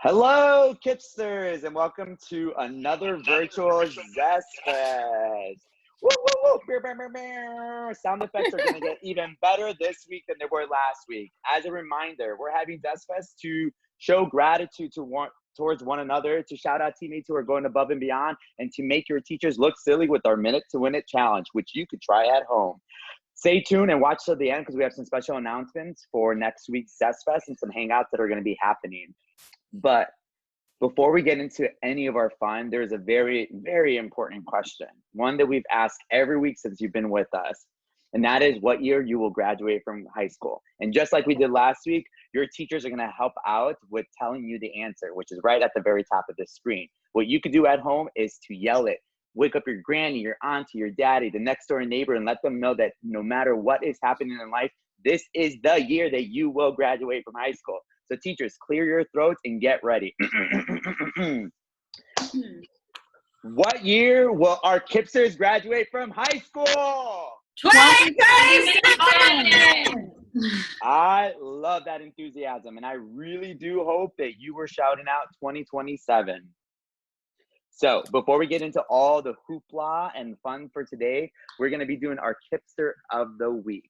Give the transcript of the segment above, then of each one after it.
Hello, Kipsters, and welcome to another virtual Zest Fest. Woo, woo, woo. Beer, beer, beer, beer. Sound effects are going to get even better this week than they were last week. As a reminder, we're having Zest Fest to show gratitude towards one another, to shout out teammates who are going above and beyond, and to make your teachers look silly with our Minute to Win It challenge, which you could try at home. Stay tuned and watch till the end because we have some special announcements for next week's Zest Fest and some hangouts that are going to be happening. But before we get into any of our fun, there's a very, very important question. One that we've asked every week since you've been with us. And that is what year you will graduate from high school. And just like we did last week, your teachers are going to help out with telling you the answer, which is right at the very top of the screen. What you could do at home is to yell it. Wake up your granny, your auntie, your daddy, the next door neighbor, and let them know that no matter what is happening in life, this is the year that you will graduate from high school. So teachers, clear your throats and get ready. What year will our Kipsters graduate from high school? 2027! I love that enthusiasm, and I really do hope that you were shouting out 2027. So before we get into all the hoopla and fun for today, we're going to be doing our Kipster of the Week.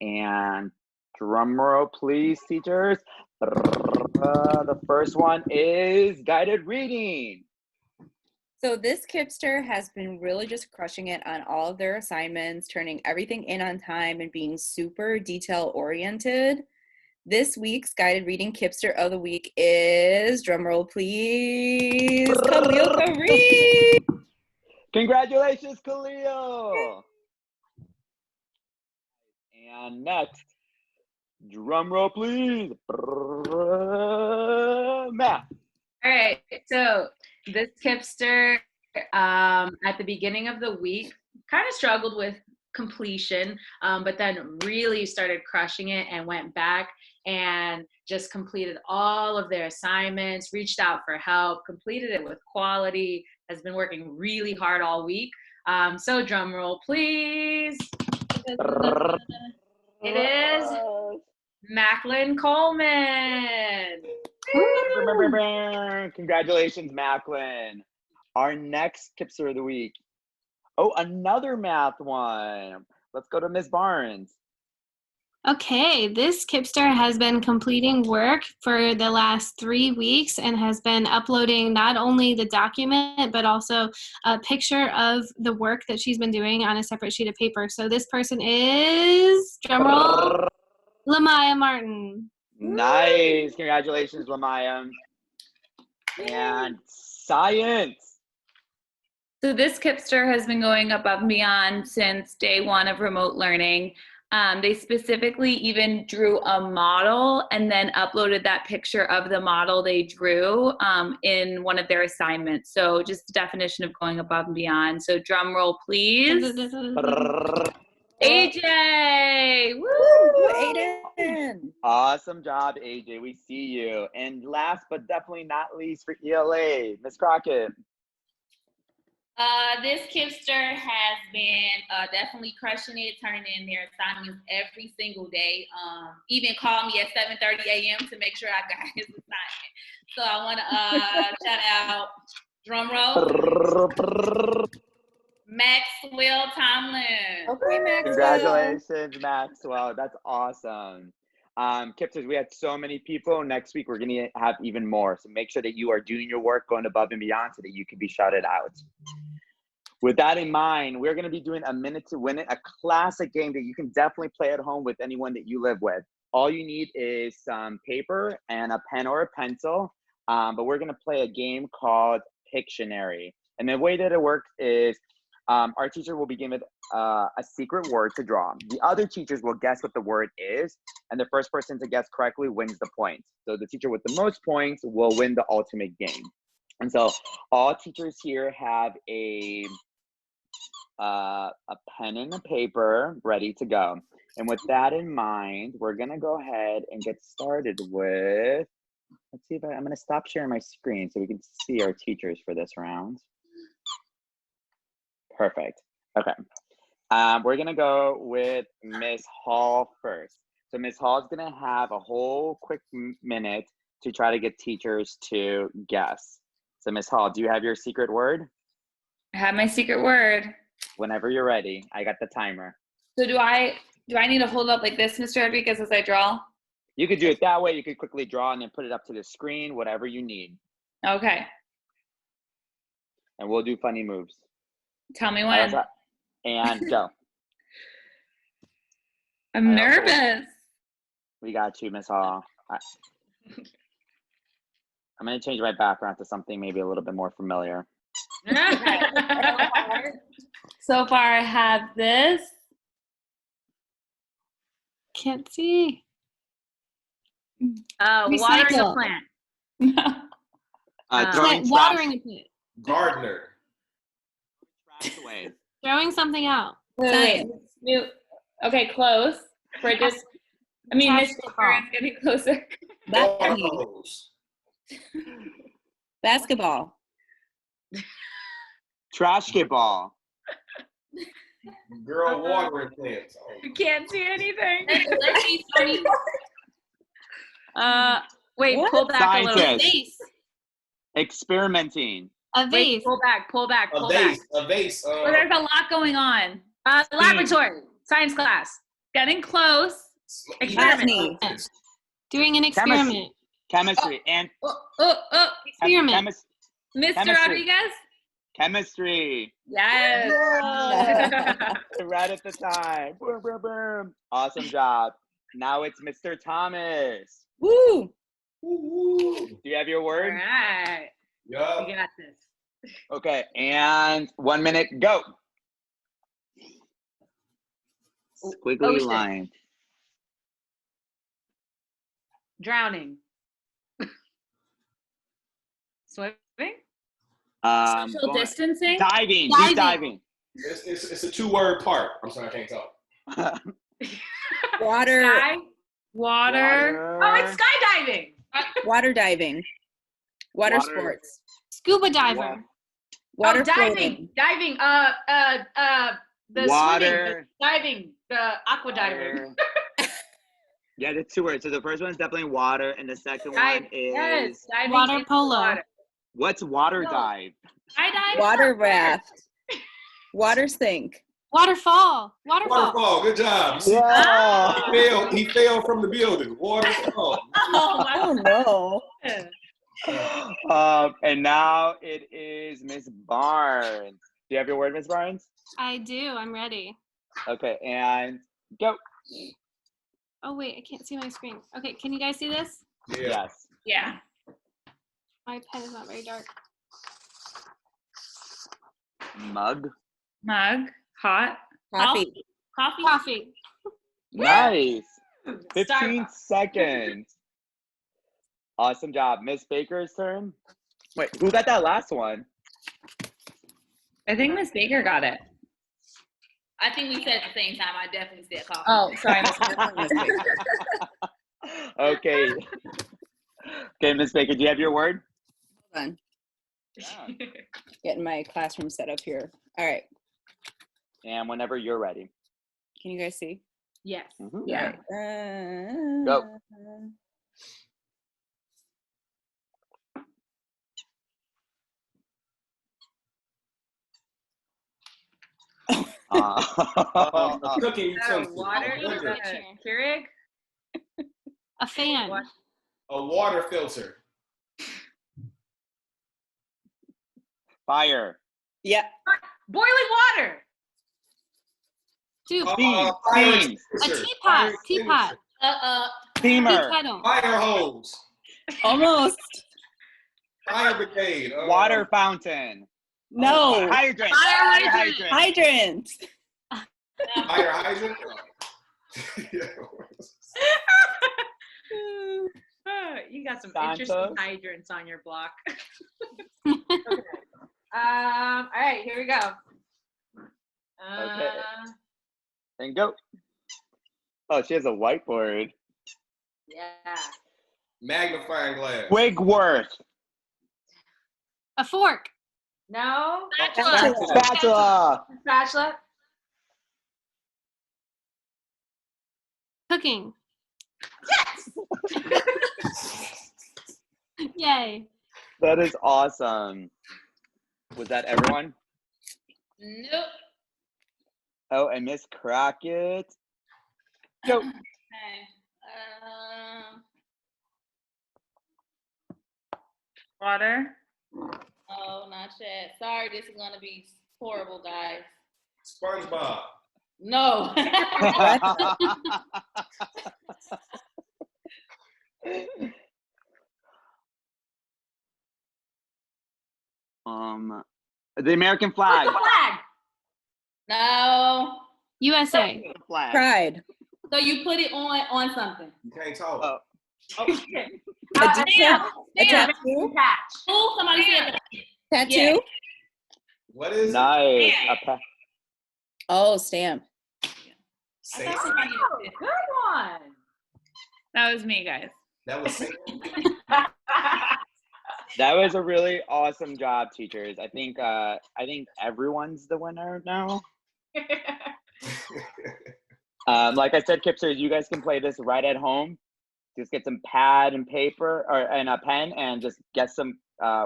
And drum roll, please, teachers. The first one is guided reading. So this Kipster has been really just crushing it on all of their assignments, turning everything in on time and being super detail oriented. This week's guided reading Kipster of the Week is, drumroll please, Khalil Kareem! Congratulations, Khalil! And next, drum roll please, Matt. All right, so this Kipster at the beginning of the week kind of struggled with completion, but then really started crushing it and went back and just completed all of their assignments, reached out for help, completed it with quality, has been working really hard all week. So drum roll, please. It is Macklin Coleman. Congratulations, Macklin. Our next Kipster of the Week. Oh, another math one. Let's go to Miss Barnes. Okay, this Kipster has been completing work for the last 3 weeks and has been uploading not only the document, but also a picture of the work that she's been doing on a separate sheet of paper. So this person is, drumroll, Lamaya Martin. Nice. Congratulations, Lamaya. And science. So this Kipster has been going above and beyond since day one of remote learning. They specifically even drew a model and then uploaded that picture of the model they drew in one of their assignments. So just the definition of going above and beyond. So drum roll, please. AJ! Woo, Aiden! Awesome job, AJ. We see you. And last but definitely not least for ELA, Miss Crockett. This Kipster has been definitely crushing it, turning in their assignments every single day. Even called me at 7:30 a.m. to make sure I got his assignment. So I want to shout out, drum roll, Maxwell Tomlin. Okay, Maxwell. Congratulations, Maxwell. That's awesome. Kipsters, we had so many people. Next week, we're going to have even more. So make sure that you are doing your work, going above and beyond so that you can be shouted out. With that in mind, we're going to be doing a Minute to Win It, a classic game that you can definitely play at home with anyone that you live with. All you need is some paper and a pen or a pencil. But we're going to play a game called Pictionary. And the way that it works is our teacher will be given a secret word to draw. The other teachers will guess what the word is, and the first person to guess correctly wins the points. So the teacher with the most points will win the ultimate game. And so all teachers here have a pen and a paper ready to go. And with that in mind, we're gonna go ahead and get started with, let's see if I'm gonna stop sharing my screen so we can see our teachers for this round. Perfect. Okay. We're gonna go with Miss Hall first. So Miss Hall is gonna have a whole quick minute to try to get teachers to guess. So Miss Hall, do you have your secret word? I have my secret word. Whenever you're ready, I got the timer. So do I need to hold up like this, Mr. Rodriguez, as I draw? You could do it that way. You could quickly draw and then put it up to the screen, whatever you need. Okay. And we'll do funny moves. Tell me when. And go. I'm nervous. We got you, Miss Hall. I'm going to change my background to something maybe a little bit more familiar. So far, I have this. Can't see. Watering a Recycle. plant. Throwing Watering a plant. Gardener. trash away. Throwing something out. Wait. Okay, close. We're just, Miss Baker is getting closer. Basketball. Trash get ball. Girl watering plants. You can't see anything. Let's see, funny. Wait, What? pull back a little. Scientist. Vase. Experimenting. A Wait, vase. pull back. A vase. A vase. Well, there's a lot going on. Laboratory. Science class. Getting close. Botany. Doing an experiment. Chemistry. And Experiment. Mr. Chemistry. Rodriguez? chemistry. Yes. Right at the time. Boom, boom, boom. Awesome job. Now it's Mr. Thomas. Woo! Woo-woo. Do you have your All word? right. Yup. We got this. Okay, and 1 minute, go. Squiggly Ocean. line. Drowning. Swimming? Social Going- diving? Diving. Deep diving. It's a 2-word part. I'm sorry, I can't talk. Water. Sky? Water. Oh, it's skydiving. Water diving. Water sports. Scuba diver. Water oh, diving. floating. Diving. The Water. swimming. The diving. The aqua diving. Yeah, the 2 words. So the first one's definitely water, and the second one is Yes, diving Water into polo. water. what's water No. dive? Skydive? Water raft. Water sink. Waterfall. Waterfall. Waterfall. Good job. Yeah. He fell from the building. Waterfall. Oh no. And now it is Miss Barnes. Do you have your word, Miss Barnes? I do. I'm ready. Okay, and go. Oh, wait. I can't see my screen. Okay. Can you guys see this? Yeah. Yes. Yeah. My pen is not very dark. Mug. Mug. Hot. Coffee. Coffee. Nice. 15 Starbucks. seconds. Awesome job. Miss Baker's turn. Wait, who got that last one? I think Miss Baker got it. I think we said at the same time. I definitely said coffee. Oh, sorry, Miss Baker. Okay. Okay, Miss Baker, do you have your word? Hold on. Yeah. Getting my classroom set up here. All right. And whenever you're ready. Can you guys see? Yes. Mhm. Yeah. Go. A cooking utensil. Water. A blender. Keurig. A fan. What? A water filter. Fire. Yep. Boiling water. Two. Steam. Fire Steam. A extinguisher. teapot. Fire Teapot. Tea Steamer. kettle. Fire hose. Almost. Fire brigade. Water fountain. No. Hydrant. Fire hydrant. Hydrant. Fire hydrant. You got some Santos. interesting hydrants on your block. Okay. All right, here we go. Okay. And go. Oh, she has a whiteboard. Yeah. Magnifying glass. Wigworth. A fork. No. Spatula. Spatula. Cooking. Yay. That is awesome. Was that everyone? Nope. Oh, and Miss Crockett. Go. Okay. Water. Oh, not yet. Sorry, this is gonna be horrible, guys. SpongeBob. No. The American flag. Flag. No. USA. Flag. Pride. So you put it on something. You can't talk. Oh. Okay. A Stamp. A Stamp. tattoo? Patch. Oh, somebody said that. Tattoo? What is Nice. Yeah. Oh, stamp. I Say thought somebody said good one. That was me, guys. that was That was a really awesome job, teachers. I think everyone's the winner now. Like I said, Kipsters, you guys can play this right at home. Just get some pad and paper and a pen and just guess some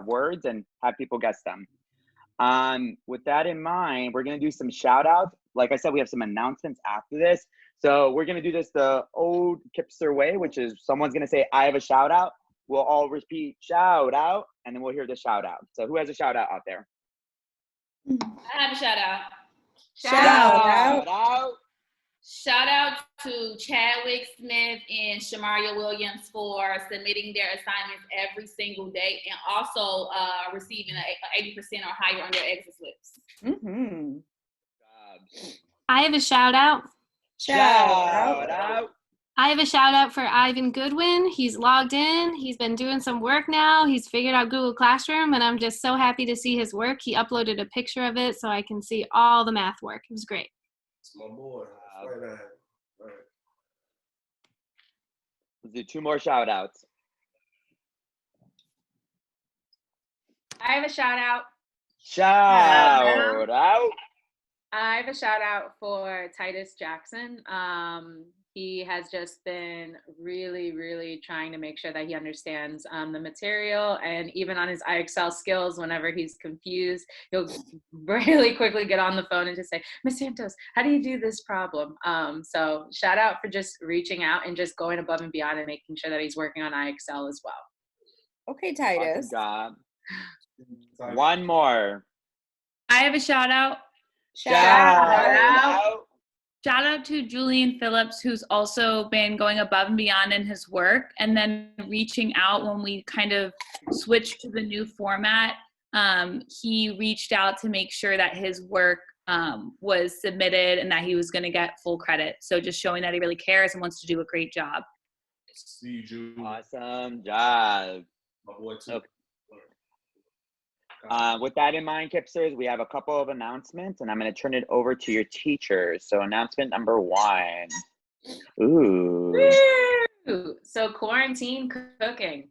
words and have people guess them. With that in mind, we're gonna do some shout outs. Like I said, we have some announcements after this. So we're gonna do this the old Kipster way, which is someone's gonna say, I have a shout out. We'll all repeat shout out, and then we'll hear the shout out. So who has a shout out there? I have a shout out. Shout out. Shout out to Chadwick Smith and Shamaria Williams for submitting their assignments every single day and also receiving an 80% or higher on their exit slips. Mm-hmm. I have a shout out. Shout out. I have a shout out for Ivan Goodwin. He's logged in. He's been doing some work now. He's figured out Google Classroom, and I'm just so happy to see his work. He uploaded a picture of it so I can see all the math work. It was great. It's my boy. Right. Let's do 2 more shout outs. I have a shout out. Shout out. I have a shout out for Titus Jackson. He has just been really, really trying to make sure that he understands the material, and even on his IXL skills, whenever he's confused, he'll really quickly get on the phone and just say, Ms. Santos, how do you do this problem? So shout out for just reaching out and just going above and beyond and making sure that he's working on IXL as well. Okay, Titus. Awesome job. 1 more. I have a shout out. Shout out. Shout out to Julian Phillips, who's also been going above and beyond in his work and then reaching out when we kind of switched to the new format. He reached out to make sure that his work was submitted and that he was going to get full credit. So just showing that he really cares and wants to do a great job. See you, Jude. Awesome job. My boy, too. Okay. With that in mind, Kipsters, we have a couple of announcements, and I'm going to turn it over to your teachers. So announcement number 1. Ooh. So quarantine cooking.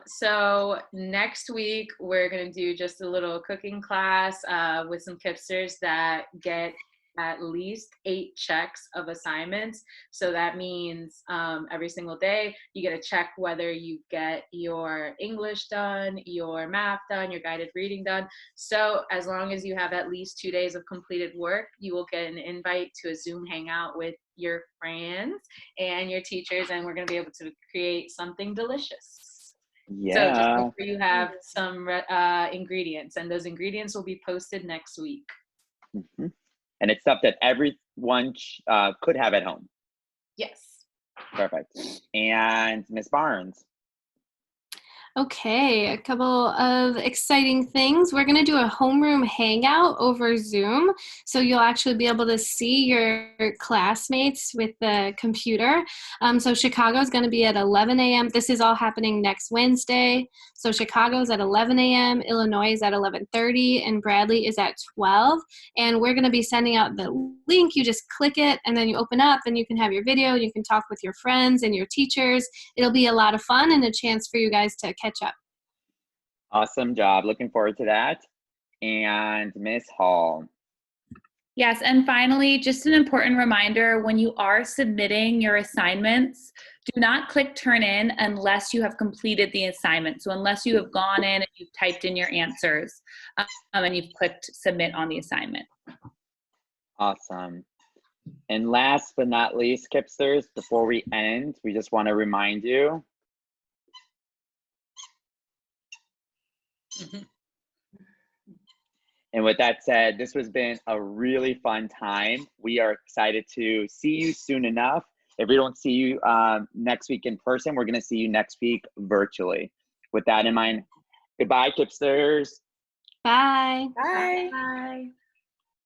So next week we're going to do just a little cooking class with some Kipsters that get at least 8 checks of assignments. So that means every single day you get a check whether you get your English done, your math done, your guided reading done. So as long as you have at least 2 days of completed work, you will get an invite to a Zoom hangout with your friends and your teachers, and we're going to be able to create something delicious. Yeah. So just make sure you have some ingredients, and those ingredients will be posted next week. Mm-hmm. And it's stuff that everyone could have at home. Yes. Perfect. And Miss Barnes. Okay, a couple of exciting things. We're going to do a homeroom hangout over Zoom. So you'll actually be able to see your classmates with the computer. So Chicago is going to be at 11 a.m. This is all happening next Wednesday. So Chicago's at 11 a.m., Illinois is at 11:30, and Bradley is at 12. And we're going to be sending out the link. You just click it, and then you open up, and you can have your video. You can talk with your friends and your teachers. It'll be a lot of fun and a chance for you guys to catch up. Awesome job. Looking forward to that. And Miss Hall. Yes, and finally, just an important reminder, when you are submitting your assignments, do not click turn in unless you have completed the assignment. So unless you have gone in and you've typed in your answers and you've clicked submit on the assignment. Awesome. And last but not least, Kipsters, before we end, we just want to remind you and with that said, this has been a really fun time. We are excited to see you soon enough. If we don't see you next week in person, we're going to see you next week virtually. With that in mind, goodbye, Kipsters. Bye. Bye. Bye.